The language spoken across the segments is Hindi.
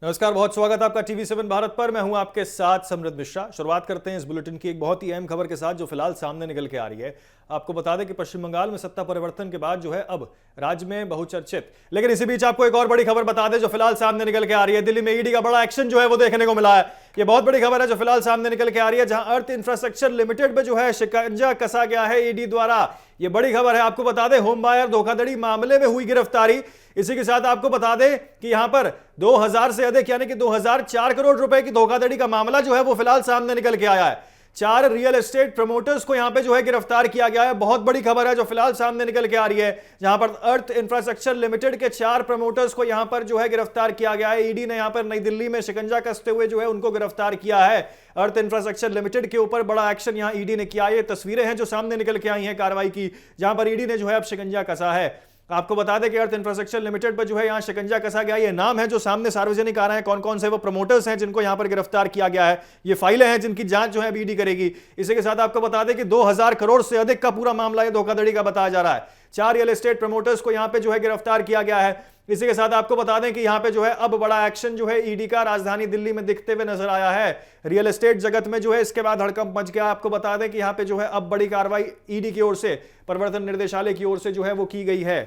नमस्कार, बहुत स्वागत आपका टीवी7 भारत पर। मैं हूं आपके साथ समृद्ध मिश्रा। शुरुआत करते हैं इस बुलेटिन की एक बहुत ही अहम खबर के साथ जो फिलहाल सामने निकल के आ रही है। आपको बता दें कि पश्चिम बंगाल में सत्ता परिवर्तन के बाद जो है अब राज्य में बहुचर्चित, लेकिन इसी बीच आपको एक और बड़ी खबर बता दें जो फिलहाल सामने निकल के आ रही है। दिल्ली में ईडी का बड़ा एक्शन जो है वो देखने को मिला है। ये बहुत बड़ी खबर है जो फिलहाल सामने निकल के आ रही है, जहां अर्थ इंफ्रास्ट्रक्चर लिमिटेड में जो है शिकंजा कसा गया है ईडी द्वारा। ये बड़ी खबर है। आपको बता दें होम बायर धोखाधड़ी मामले में हुई गिरफ्तारी। इसी के साथ आपको बता दें कि यहां पर 2000 से अधिक यानी कि 2004 करोड़ रुपए की धोखाधड़ी का मामला जो है वो फिलहाल सामने निकल के आया है। 4 रियल एस्टेट प्रमोटर्स को यहां पे जो है गिरफ्तार किया गया है। बहुत बड़ी खबर है जो फिलहाल सामने निकल के आ रही है, जहां पर अर्थ इंफ्रास्ट्रक्चर लिमिटेड के 4 प्रमोटर्स को यहां पर जो है गिरफ्तार किया गया है। ईडी ने यहां पर नई दिल्ली में शिकंजा कसते हुए जो है उनको गिरफ्तार किया है। अर्थ इंफ्रास्ट्रक्चर लिमिटेड के ऊपर बड़ा एक्शन यहां ईडी ने किया। ये तस्वीरें हैं जो सामने निकल के आई हैं कार्रवाई की, जहां पर ईडी ने जो है अब शिकंजा कसा है। आपको बता दें कि अर्थ इंफ्रास्ट्रक्चर लिमिटेड पर जो है यहां शिकंजा कसा गया। ये नाम है जो सामने सार्वजनिक आ रहे हैं, कौन कौन से वो प्रमोटर्स हैं जिनको यहां पर गिरफ्तार किया गया है। ये फाइलें हैं जिनकी जांच जो है ईडी करेगी। इसी के साथ आपको बता दें कि 2000 करोड़ से अधिक का पूरा मामला ये धोखाधड़ी का बताया जा रहा है। 4 रियल एस्टेट प्रमोटर्स को यहां पे जो है गिरफ्तार किया गया है। इसी के साथ आपको बता दें कि यहां पे जो है अब बड़ा एक्शन जो है ईडी का राजधानी दिल्ली में दिखते हुए नजर आया है। रियल एस्टेट जगत में जो है इसके बाद हड़कंप मच गया। आपको बता दें कि यहां पे जो है अब बड़ी कार्रवाई ईडी की ओर से, प्रवर्तन निर्देशालय की ओर से जो है वो की गई है।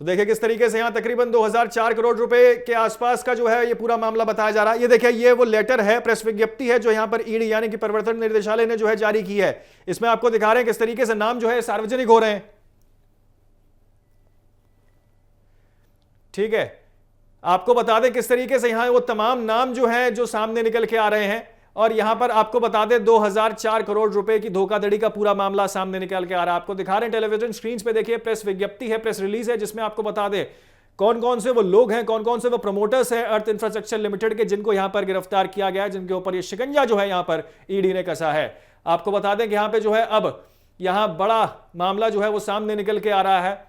तो देखिए किस तरीके से यहां तकरीबन 2004 करोड़ रुपए के आसपास का जो है ये पूरा मामला बताया जा रहा है। ये देखिए ये वो लेटर है, प्रेस विज्ञप्ति है जो यहां पर ईडी यानी कि प्रवर्तन निर्देशालय ने जो है जारी की है। इसमें आपको दिखा रहे हैं किस तरीके से नाम जो है सार्वजनिक हो रहे हैं। ठीक है, आपको बता दें किस तरीके से यहां वो तमाम नाम जो है जो सामने निकल के आ रहे हैं। और यहां पर आपको बता दें 2004 करोड़ रुपए की धोखाधड़ी का पूरा मामला सामने निकल के आ रहा है। आपको दिखा रहे हैं टेलीविजन स्क्रीन पे, देखिए प्रेस विज्ञप्ति है, प्रेस रिलीज है, जिसमें आपको बता दें कौन कौन से वो लोग हैं, कौन कौन से वो प्रमोटर्स हैं अर्थ इंफ्रास्ट्रक्चर लिमिटेड के, जिनको यहां पर गिरफ्तार किया गया है, जिनके ऊपर ये शिकंजा जो है यहां पर ईडी ने कसा है। आपको बता दें कि यहां पर जो है अब यहां बड़ा मामला जो है वो सामने निकल के आ रहा है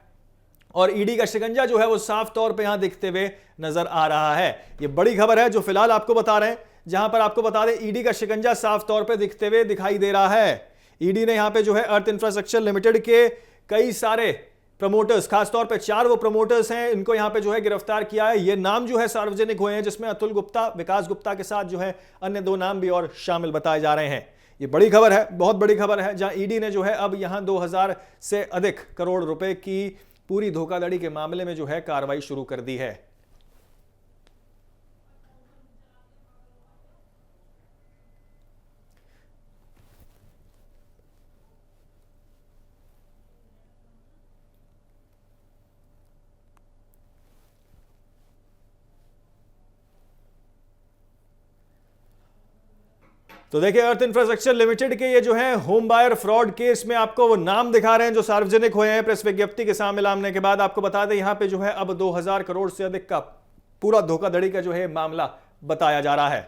और ईडी का शिकंजा जो है वो साफ तौर पर यहां दिखते हुए नजर आ रहा है। ये बड़ी खबर है जो फिलहाल आपको बता रहे हैं, जहां पर आपको बता दें ईडी का शिकंजा साफ तौर पे दिखते हुए दिखाई दे रहा है। ईडी ने यहां पे जो है अर्थ इंफ्रास्ट्रक्चर लिमिटेड के कई सारे प्रमोटर्स, खासतौर पे 4 वो प्रमोटर्स हैं, इनको यहां पे जो है गिरफ्तार किया है। ये नाम जो है सार्वजनिक हुए हैं, जिसमें अतुल गुप्ता, विकास गुप्ता के साथ जो है अन्य 2 नाम भी और शामिल बताए जा रहे हैं। ये बड़ी खबर है, बहुत बड़ी खबर है, जहां ईडी ने जो है अब यहां 2000 से अधिक करोड़ रुपए की पूरी धोखाधड़ी के मामले में जो है कार्रवाई शुरू कर दी है। तो देखिए अर्थ इंफ्रास्ट्रक्चर लिमिटेड के ये जो है होम बायर फ्रॉड केस में आपको वो नाम दिखा रहे हैं जो सार्वजनिक हुए हैं प्रेस विज्ञप्ति के सामने लाने के बाद। आपको बता दें यहां पे जो है अब 2000 करोड़ से अधिक का पूरा धोखाधड़ी का जो है मामला बताया जा रहा है।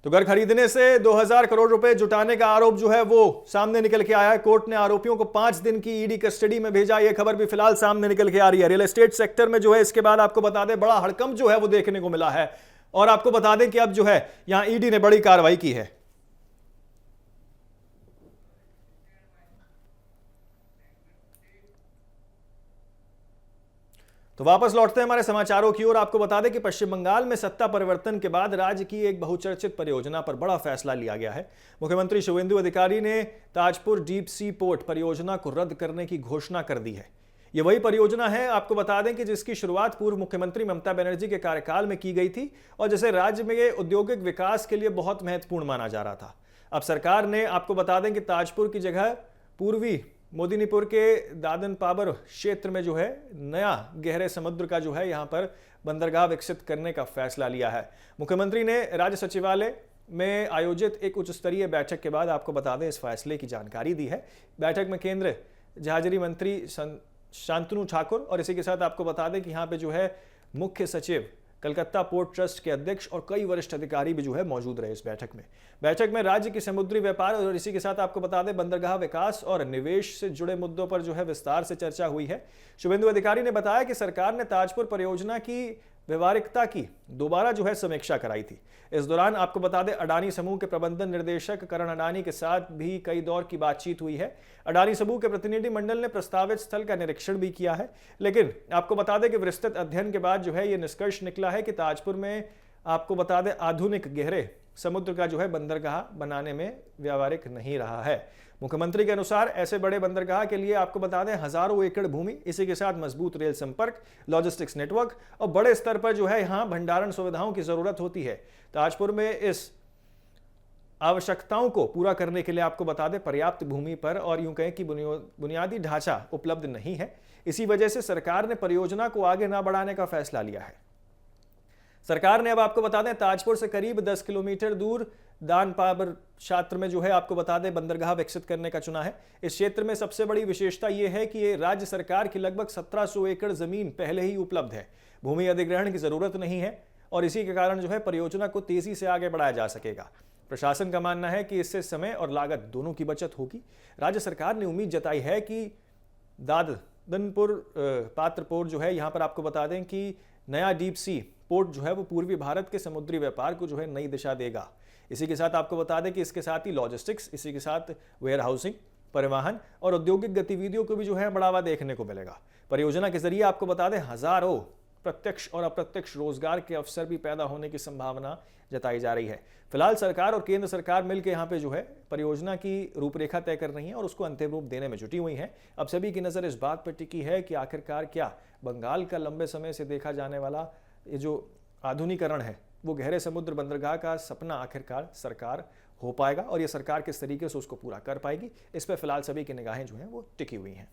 तो घर खरीदने से 2000 करोड़ रुपए जुटाने का आरोप जो है वो सामने निकल के आया है। कोर्ट ने आरोपियों को 5 दिन की ईडी कस्टडी में भेजा। यह खबर भी फिलहाल सामने निकल के आ रही है। रियल एस्टेट सेक्टर में जो है इसके बाद आपको बता दें बड़ा हड़कंप जो है वो देखने को मिला है। और आपको बता दें कि अब जो है यहां ईडी ने बड़ी कार्रवाई की है। तो वापस लौटते हैं हमारे समाचारों की ओर। आपको बता दें कि पश्चिम बंगाल में सत्ता परिवर्तन के बाद राज्य की एक बहुचर्चित परियोजना पर बड़ा फैसला लिया गया है। मुख्यमंत्री शुवेंदु अधिकारी ने ताजपुर डीप सी पोर्ट परियोजना को रद्द करने की घोषणा कर दी है। ये वही परियोजना है, आपको बता दें कि जिसकी शुरुआत पूर्व मुख्यमंत्री ममता बनर्जी के कार्यकाल में की गई थी और जिसे राज्य में औद्योगिक विकास के लिए बहुत महत्वपूर्ण माना जा रहा था। अब सरकार ने, आपको बता दें कि ताजपुर की जगह पूर्वी मोदिनीपुर के दादन पावर क्षेत्र में जो है नया गहरे समुद्र का जो है यहां पर बंदरगाह विकसित करने का फैसला लिया है। मुख्यमंत्री ने राज्य सचिवालय में आयोजित एक उच्च स्तरीय बैठक के बाद आपको बता दें इस फैसले की जानकारी दी है। बैठक में केंद्र जहाजरी मंत्री शांतनु ठाकुर और इसी के साथ आपको बता दें कि यहाँ पे जो है मुख्य सचिव कलकत्ता पोर्ट ट्रस्ट के अध्यक्ष और कई वरिष्ठ अधिकारी भी जो है मौजूद रहे इस बैठक में राज्य की समुद्री व्यापार और इसी के साथ आपको बता दें बंदरगाह विकास और निवेश से जुड़े मुद्दों पर जो है विस्तार से चर्चा हुई है। शुभेंदु अधिकारी ने बताया कि सरकार ने ताजपुर परियोजना की व्यवहारिकता की दोबारा जो है समीक्षा कराई थी। इस दौरान आपको बता दें, अडानी समूह के प्रबंधन निर्देशक करण अडानी के साथ भी कई दौर की बातचीत हुई है। अडानी समूह के प्रतिनिधि मंडल ने प्रस्तावित स्थल का निरीक्षण भी किया है, लेकिन आपको बता दें कि विस्तृत अध्ययन के बाद जो है यह निष्कर्ष निकला है कि ताजपुर में आपको बता दें आधुनिक गहरे समुद्र का जो है बंदरगाह बनाने में व्यावहारिक नहीं रहा है। मुख्यमंत्री के अनुसार ऐसे बड़े बंदरगाह के लिए आपको बता दें हजारों एकड़ भूमि, इसी के साथ मजबूत रेल संपर्क, लॉजिस्टिक्स नेटवर्क और बड़े स्तर पर जो है यहां भंडारण सुविधाओं की जरूरत होती है। ताजपुर में इस आवश्यकताओं को पूरा करने के लिए आपको बता दें पर्याप्त भूमि पर और यूं कहें कि बुनियादी ढांचा उपलब्ध नहीं है। इसी वजह से सरकार ने परियोजना को आगे न बढ़ाने का फैसला लिया है। सरकार ने अब आपको बता दें ताजपुर से करीब 10 किलोमीटर दूर दान पाबर क्षेत्र में जो है आपको बता दें बंदरगाह विकसित करने का चुना है। इस क्षेत्र में सबसे बड़ी विशेषता यह है कि ये राज्य सरकार की लगभग 1700 एकड़ जमीन पहले ही उपलब्ध है। भूमि अधिग्रहण की जरूरत नहीं है और इसी के कारण जो है परियोजना को तेजी से आगे बढ़ाया जा सकेगा। प्रशासन का मानना है कि इससे समय और लागत दोनों की बचत होगी। राज्य सरकार ने उम्मीद जताई है कि दादनपुर पात्रपोर जो है यहाँ पर आपको बता दें कि नया डीप सी पोर्ट जो है वो पूर्वी भारत के समुद्री व्यापार को जो है नई दिशा देगा। इसी के साथ आपको बता दें कि इसके साथ ही लॉजिस्टिक्स, इसी के साथ वेयर हाउसिंग, परिवहन और औद्योगिक गतिविधियों को भी जो है बढ़ावा देखने को मिलेगा। परियोजना के जरिए आपको बता दें हजारों प्रत्यक्ष और अप्रत्यक्ष रोजगार के अवसर भी पैदा होने की संभावना जताई जा रही है। फिलहाल सरकार और केंद्र सरकार मिलकर यहाँ पे जो है परियोजना की रूपरेखा तय कर रही है और उसको अंतिम रूप देने में जुटी हुई है। अब सभी की नजर इस बात पर टिकी है कि आखिरकार क्या बंगाल का लंबे समय से देखा जाने वाला ये जो आधुनिकीकरण है वो गहरे समुद्र बंदरगाह का सपना आखिरकार सरकार हो पाएगा और ये सरकार किस तरीके से उसको पूरा कर पाएगी, इस पर फिलहाल सभी की निगाहें जो हैं वो टिकी हुई हैं।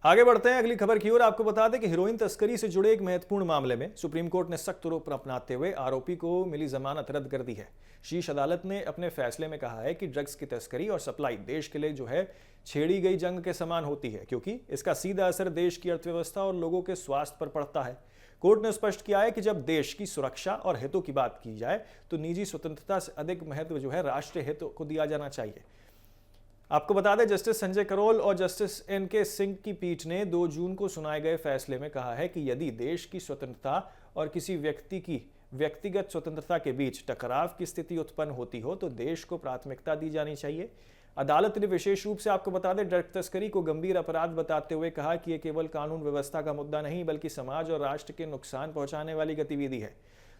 आगे बढ़ते हैं अगली खबर की ओर। आपको बता दें कि हीरोइन तस्करी से जुड़े एक महत्वपूर्ण मामले में सुप्रीम कोर्ट ने सख्त रुख अपनाते हुए आरोपी को मिली जमानत रद्द कर दी है। शीर्ष अदालत ने अपने फैसले में कहा है कि ड्रग्स की तस्करी और सप्लाई देश के लिए जो है छेड़ी गई जंग के समान होती है, क्योंकि इसका सीधा असर देश की अर्थव्यवस्था और लोगों के स्वास्थ्य पर पड़ता है। कोर्ट ने स्पष्ट किया है कि जब देश की सुरक्षा और हितों की बात की जाए तो निजी स्वतंत्रता से अधिक महत्व जो है राष्ट्रीय हितों को दिया जाना चाहिए। आपको बता दें जस्टिस संजय करोल और जस्टिस एनके सिंह की पीठ ने 2 जून को सुनाए गए फैसले में कहा है कि यदि देश की स्वतंत्रता और किसी व्यक्ति की व्यक्तिगत स्वतंत्रता के बीच टकराव की स्थिति उत्पन्न होती हो तो देश को प्राथमिकता दी जानी चाहिए। अदालत ने विशेष रूप से आपको बता दें ड्रग तस्करी को गंभीर अपराध बताते हुए कहा कि यह केवल कानून व्यवस्था का मुद्दा नहीं बल्कि समाज और राष्ट्र के नुकसान पहुंचाने वाली गतिविधि है।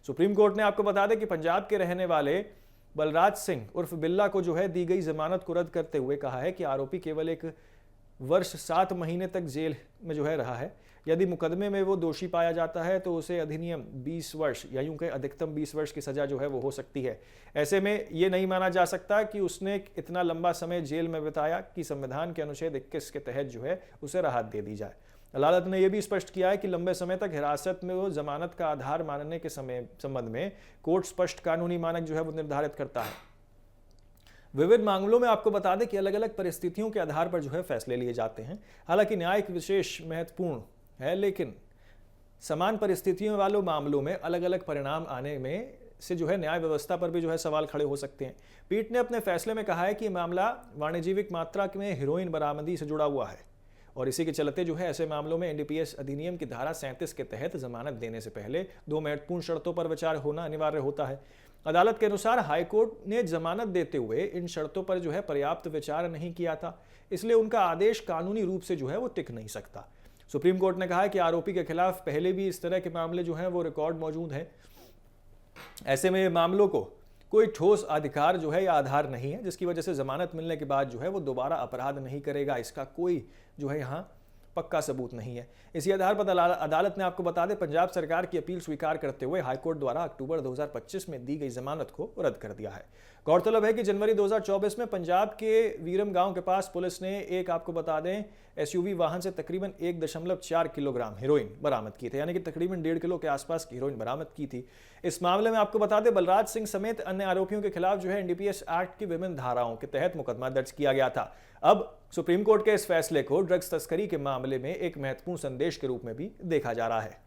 सुप्रीम कोर्ट ने आपको बता दें कि पंजाब के रहने वाले बलराज सिंह उर्फ बिल्ला को जो है दी गई जमानत को रद्द करते हुए कहा है कि आरोपी केवल 1 वर्ष 7 महीने तक जेल में जो है रहा है। यदि मुकदमे में वो दोषी पाया जाता है तो उसे अधिनियम 20 वर्ष या यूं कहें अधिकतम 20 वर्ष की सजा जो है वो हो सकती है। ऐसे में ये नहीं माना जा सकता कि उसने इतना लंबा समय जेल में बिताया कि संविधान के अनुच्छेद 21 के तहत जो है उसे राहत दे दी जाए। अदालत ने यह भी स्पष्ट किया है कि लंबे समय तक हिरासत में वो जमानत का आधार मानने के संबंध में कोर्ट स्पष्ट कानूनी मानक जो है वो निर्धारित करता है। विविध मामलों में आपको बता दें कि अलग अलग परिस्थितियों के आधार पर जो है फैसले लिए जाते हैं। हालांकि न्यायिक विशेष महत्वपूर्ण है, लेकिन समान परिस्थितियों वालों मामलों में अलग अलग परिणाम आने में से जो है न्याय व्यवस्था पर भी जो है सवाल खड़े हो सकते हैं। पीठ ने अपने फैसले में कहा है कि मामला वाणिज्यिक मात्रा में हीरोइन बरामदी से जुड़ा हुआ है और इसी के चलते जो है ऐसे मामलों में एनडीपीएस अधिनियम की धारा 37 के तहत जमानत देने से पहले 2 महत्वपूर्ण शर्तों पर विचार होना अनिवार्य होता है। अदालत के अनुसार हाईकोर्ट ने जमानत देते हुए इन शर्तों पर जो है पर्याप्त विचार नहीं किया था, इसलिए उनका आदेश कानूनी रूप से जो है वो टिक नहीं सकता। सुप्रीम कोर्ट ने कहा है कि आरोपी के खिलाफ पहले भी इस तरह के मामले जो हैं वो रिकॉर्ड मौजूद हैं। ऐसे में मामलों को कोई ठोस अधिकार जो है या आधार नहीं है, जिसकी वजह से जमानत मिलने के बाद जो है वो दोबारा अपराध नहीं करेगा, इसका कोई जो है यहाँ पक्का सबूत नहीं है। इसी आधार पर अदालत ने आपको बता दें पंजाब सरकार की अपील स्वीकार करते हुए हाईकोर्ट द्वारा अक्टूबर 2025 में दी गई जमानत को रद्द कर दिया है। गौरतलब है कि जनवरी 2024 में पंजाब के वीरम गांव के पास पुलिस ने एक आपको बता दें एसयूवी वाहन से तकरीबन 1.4 किलोग्राम हीरोइन बरामद की थी, यानी कि तकरीबन 1.5 किलो के आसपास की हीरोइन बरामद की थी। इस मामले में आपको बता दें बलराज सिंह समेत अन्य आरोपियों के खिलाफ जो है एनडीपीएस एक्ट की विभिन्न धाराओं के तहत मुकदमा दर्ज किया गया था। अब सुप्रीम कोर्ट के इस फैसले को ड्रग्स तस्करी के मामले में एक महत्वपूर्ण संदेश के रूप में भी देखा जा रहा है।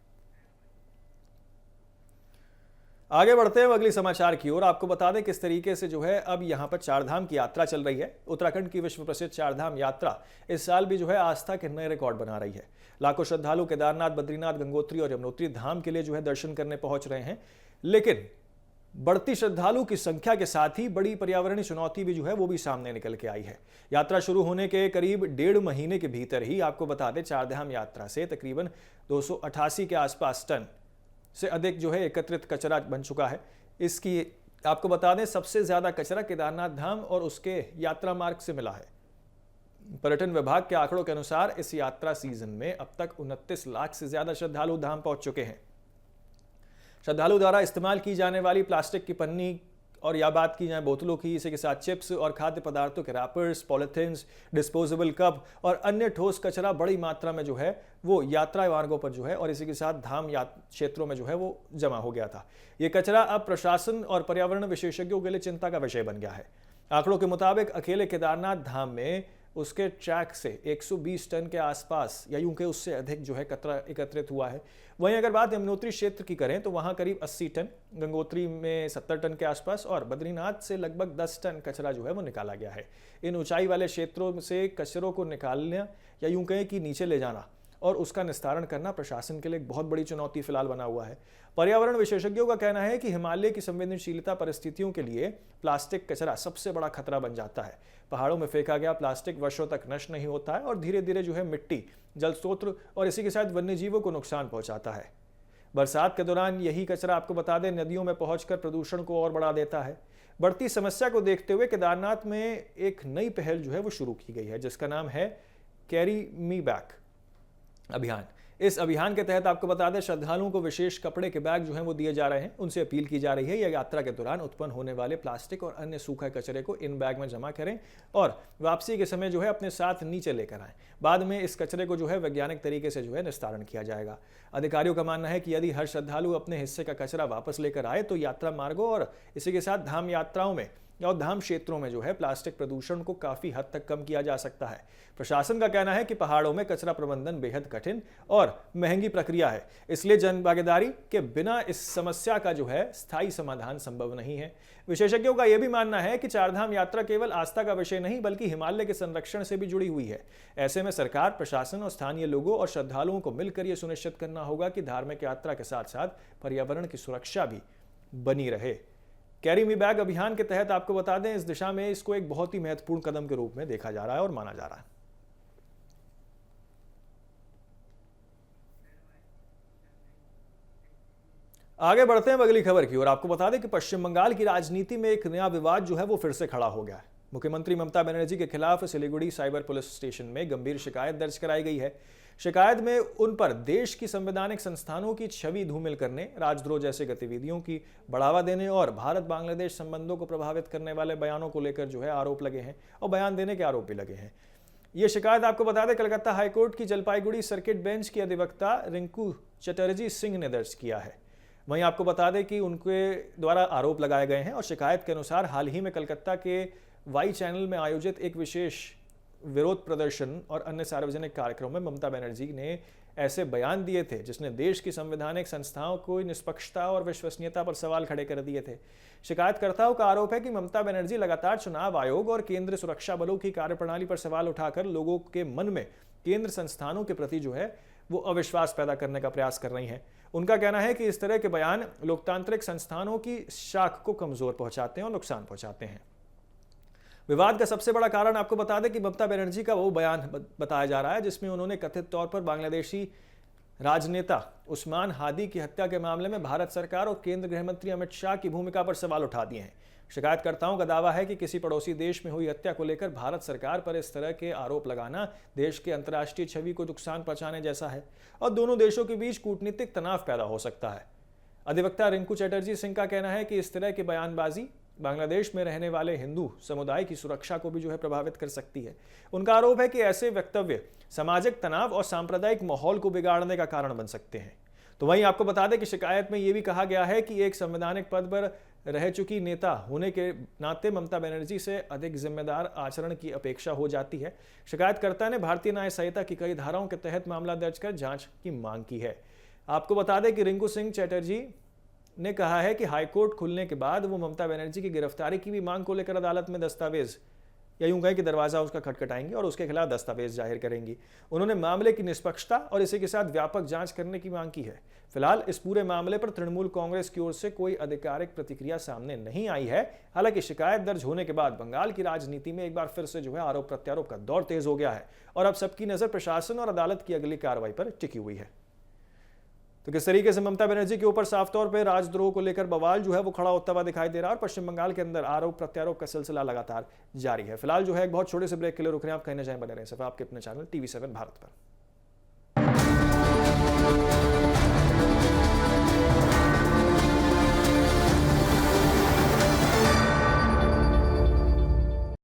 आगे बढ़ते हैं अगली समाचार की ओर। आपको बता दें किस तरीके से जो है अब यहाँ पर चारधाम की यात्रा चल रही है। उत्तराखंड की विश्व प्रसिद्ध चारधाम यात्रा इस साल भी जो है आस्था के नए रिकॉर्ड बना रही है। लाखों श्रद्धालु केदारनाथ, बद्रीनाथ, गंगोत्री और यमुनोत्री धाम के लिए जो है दर्शन करने पहुंच रहे हैं, लेकिन बढ़ती श्रद्धालु की संख्या के साथ ही बड़ी पर्यावरणीय चुनौती भी जो है वो भी सामने निकल के आई है। यात्रा शुरू होने के करीब 1.5 महीने के भीतर ही आपको बता दें चारधाम यात्रा से तकरीबन 288 के आसपास टन से अधिक जो है एकत्रित कचरा बन चुका है। इसकी आपको बता दें सबसे ज्यादा कचरा केदारनाथ धाम और उसके यात्रा मार्ग से मिला है। पर्यटन विभाग के आंकड़ों के अनुसार इस यात्रा सीजन में अब तक 29 लाख से ज्यादा श्रद्धालु धाम पहुंच चुके हैं। श्रद्धालु द्वारा इस्तेमाल की जाने वाली प्लास्टिक की पन्नी और या बात की जाए बोतलों की, इसी के साथ चिप्स और खाद्य पदार्थों के रैपर्स, पॉलिथीन्स, डिस्पोजेबल कप और अन्य ठोस कचरा बड़ी मात्रा में जो है वो यात्रा मार्गों पर जो है और इसी के साथ धाम क्षेत्रों में जो है वो जमा हो गया था। ये कचरा अब प्रशासन और पर्यावरण विशेषज्ञों के लिए चिंता का विषय बन गया है। आंकड़ों के मुताबिक अकेले केदारनाथ धाम में उसके ट्रैक से 120 टन के आसपास या यूं के उससे अधिक जो है कचरा एकत्रित हुआ है। वहीं अगर बात यमुनोत्री क्षेत्र की करें तो वहां करीब 80 टन, गंगोत्री में 70 टन के आसपास और बद्रीनाथ से लगभग 10 टन कचरा जो है वो निकाला गया है। इन ऊंचाई वाले क्षेत्रों से कचरों को निकालना या यूं कहें कि नीचे ले जाना और उसका निस्तारण करना प्रशासन के लिए एक बहुत बड़ी चुनौती फिलहाल बना हुआ है। पर्यावरण विशेषज्ञों का कहना है कि हिमालय की संवेदनशीलता परिस्थितियों के लिए प्लास्टिक कचरा सबसे बड़ा खतरा बन जाता है। पहाड़ों में फेंका गया प्लास्टिक वर्षों तक नष्ट नहीं होता है और धीरे धीरे जो है मिट्टी, जल स्रोत और इसी के साथ वन्य जीवों को नुकसान पहुंचाता है। बरसात के दौरान यही कचरा आपको बता दें नदियों में पहुंचकर प्रदूषण को और बढ़ा देता है। बढ़ती समस्या को देखते हुए केदारनाथ में एक नई पहल जो है वो शुरू की गई है जिसका नाम है कैरी मी बैक अभियान। इस अभियान के तहत आपको बता दें श्रद्धालुओं को विशेष कपड़े के बैग जो हैं वो दिए जा रहे हैं। उनसे अपील की जा रही है या यात्रा के दौरान उत्पन्न होने वाले प्लास्टिक और अन्य सूखे कचरे को इन बैग में जमा करें और वापसी के समय जो है अपने साथ नीचे लेकर आएं। बाद में इस कचरे को जो है वैज्ञानिक तरीके से जो है निस्तारण किया जाएगा। अधिकारियों का मानना है कि यदि हर श्रद्धालु अपने हिस्से का कचरा वापस लेकर आए तो यात्रा मार्गों और इसी के साथ धाम यात्राओं में और धाम क्षेत्रों में जो है प्लास्टिक प्रदूषण को काफी हद तक कम किया जा सकता है। प्रशासन का कहना है कि पहाड़ों में कचरा प्रबंधन बेहद कठिन और महंगी प्रक्रिया है, इसलिए जन भागीदारी के बिना इस समस्या का जो है स्थायी समाधान संभव नहीं है। विशेषज्ञों का यह भी मानना है कि चारधाम यात्रा केवल आस्था का विषय नहीं बल्कि हिमालय के संरक्षण से भी जुड़ी हुई है। ऐसे में सरकार, प्रशासन और स्थानीय लोगों और श्रद्धालुओं को मिलकर यह सुनिश्चित करना होगा कि धार्मिक यात्रा के साथ साथ पर्यावरण की सुरक्षा भी बनी रहे। कैरी मी बैग अभियान के तहत आपको बता दें इस दिशा में इसको एक बहुत ही महत्वपूर्ण कदम के रूप में देखा जा रहा है और माना जा रहा है। आगे बढ़ते हैं अगली खबर की ओर। आपको बता दें कि पश्चिम बंगाल की राजनीति में एक नया विवाद जो है वो फिर से खड़ा हो गया है। मुख्यमंत्री ममता बनर्जी के खिलाफ सिलीगुड़ी साइबर पुलिस स्टेशन में गंभीर शिकायत दर्ज कराई गई है। शिकायत में उन पर देश की संवैधानिक संस्थानों की छवि धूमिल करने, राजद्रोह जैसे गतिविधियों की बढ़ावा देने और भारत बांग्लादेश संबंधों को प्रभावित करने वाले बयानों को लेकर जो है आरोप लगे हैं और बयान देने के आरोप भी लगे हैं। ये शिकायत आपको बता दें कलकत्ता हाईकोर्ट की जलपाईगुड़ी सर्किट बेंच की अधिवक्ता रिंकू चटर्जी सिंह ने दर्ज किया है। वहीं आपको बता दें कि उनके द्वारा आरोप लगाए गए हैं और शिकायत के अनुसार हाल ही में कलकत्ता के वाई चैनल में आयोजित एक विशेष विरोध प्रदर्शन और अन्य सार्वजनिक कार्यक्रमों में ममता बनर्जी ने ऐसे बयान दिए थे जिसने देश की संवैधानिक संस्थाओं को निष्पक्षता और विश्वसनीयता पर सवाल खड़े कर दिए थे। शिकायतकर्ताओं का आरोप है कि ममता बनर्जी लगातार चुनाव आयोग और केंद्रीय सुरक्षा बलों की कार्यप्रणाली पर सवाल उठाकर लोगों के मन में केंद्र संस्थानों के प्रति जो है वो अविश्वास पैदा करने का प्रयास कर रही हैं। उनका कहना है कि इस तरह के बयान लोकतांत्रिक संस्थानों की शाख को कमजोर पहुंचाते हैं और नुकसान पहुंचाते हैं। विवाद का सबसे बड़ा कारण आपको बता दें कि ममता बनर्जी का वो बयान बताया जा रहा है जिसमें उन्होंने कथित तौर पर बांग्लादेशी राजनेता उस्मान हादी की हत्या के मामले में भारत सरकार और केंद्रीय गृह मंत्री अमित शाह की भूमिका पर सवाल उठा दिए हैं। शिकायतकर्ताओं का दावा है कि किसी पड़ोसी देश में हुई हत्या को लेकर भारत सरकार पर इस तरह के आरोप लगाना देश के अंतर्राष्ट्रीय छवि को नुकसान पहुंचाने जैसा है और दोनों देशों के बीच कूटनीतिक तनाव पैदा हो सकता है। अधिवक्ता रिंकू चटर्जी सिंह का कहना है कि इस तरह की बयानबाजी बांग्लादेश में रहने वाले हिंदू समुदाय की सुरक्षा को भी जो है प्रभावित कर सकती है। उनका आरोप है कि ऐसे वक्तव्य सामाजिक तनाव और सांप्रदायिक माहौल को बिगाड़ने का कारण बन सकते हैं। तो वहीं आपको बता दें कि शिकायत में यह भी कहा गया है कि एक संवैधानिक पद पर रह चुकी नेता होने के नाते ममता बनर्जी से अधिक जिम्मेदार आचरण की अपेक्षा हो जाती है। शिकायतकर्ता ने भारतीय न्याय संहिता की कई धाराओं के तहत मामला दर्ज कर जांच की मांग की है। आपको बता दें कि रिंकू सिंह चटर्जी ने कहा है कि हाईकोर्ट खुलने के बाद वो ममता बनर्जी की गिरफ्तारी की भी मांग को लेकर अदालत में दस्तावेज या यूं कहें कि दरवाजा उसका खटखटाएंगी और उसके खिलाफ दस्तावेज जाहिर करेंगी। उन्होंने मामले की निष्पक्षता और इसी के साथ व्यापक जांच करने की मांग की है। फिलहाल इस पूरे मामले पर तृणमूल कांग्रेस की ओर से कोई आधिकारिक प्रतिक्रिया सामने नहीं आई है। हालांकि शिकायत दर्ज होने के बाद बंगाल की राजनीति में एक बार फिर से आरोप प्रत्यारोप का दौर तेज हो गया है और अब सबकी नजर प्रशासन और अदालत की अगली कार्रवाई पर टिकी हुई है। तो किस तरीके से ममता बनर्जी के ऊपर साफ तौर पर राजद्रोह को लेकर बवाल वो खड़ा होता हुआ दिखाई दे रहा है और पश्चिम बंगाल के अंदर आरोप प्रत्यारोप का सिलसिला लगातार जारी है। फिलहाल एक बहुत छोटे से ब्रेक के लिए रुक रहे हैं। आप कहीं ना जाएं, बने रहें सिर्फ आपके अपने चैनल TV7 भारत पर।